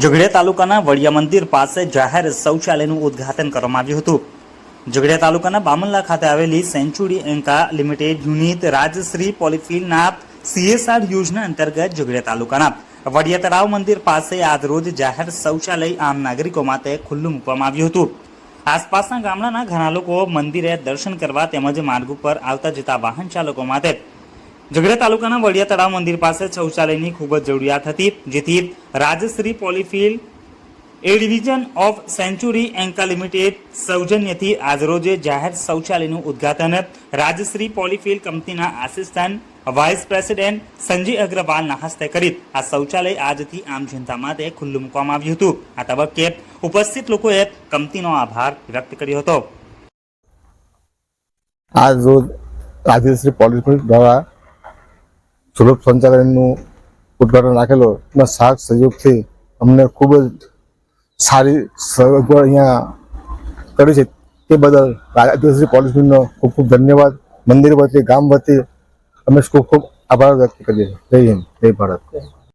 ઝઘડિયા તાલુકાના વડિયા મંદિર પાસે જાહેર શૌચાલયનું ઉદ્ઘાટન કરવામાં આવ્યું હતું। ઝઘડિયા તાલુકાના બામણલા ખાતે આવેલી Century Enka Limited unit Rajshree પોલીફિલના CSR યોજના અંતર્ગત ઝઘડિયા તાલુકાના વડિયા તળાવ મંદિર પાસે આજરોજ જાહેર શૌચાલય આમ નાગરિકો માટે ખુલ્લું મૂકવામાં આવ્યું હતું। આસપાસના ગામડાના ઘણા લોકો મંદિરે દર્શન કરવા તેમજ માર્ગ ઉપર આવતા જતા વાહન ચાલકો માટે ઝઘડિયા તાલુકાના વડિયા તળાવ મંદિર પાસે શૌચાલયની ખૂબ જ જરૂરિયાત હતી, જેથી Rajshree Polyfil a division of Century Enka Limited સૌજન્યથી આજરોજ જાહેર શૌચાલયનું ઉદ્ઘાટન રાજશ્રી પોલીફિલ કંપનીના આસિસ્ટન્ટ વાઇસ પ્રેસિડેન્ટ સંજય અગ્રવાલના હસ્તે કરી આ શૌચાલય આજથી આમ જનતા માટે ખુલ્લું મૂકવામાં આવ્યું હતું। આ તબક્કે ઉપસ્થિત લોકોએ કંપનીનો આભાર વ્યક્ત કર્યો હતો। આજ રોજ રાજશ્રી પોલીફિલ દ્વારા સુલભ શૌચાલયનું ઉદ્ઘાટન રાખેલો એના સાથ સહયોગથી અમને ખૂબ જ સારી સગવડ અહીંયા કરી છે, તે બદલ રાજશ્રી પોલીફિલનો ખૂબ ખૂબ ધન્યવાદ। મંદિર વતી ગામ વતી અમે ખૂબ ખૂબ આભાર વ્યક્ત કરીએ છીએ। જય હિન્દ, જય ભારત।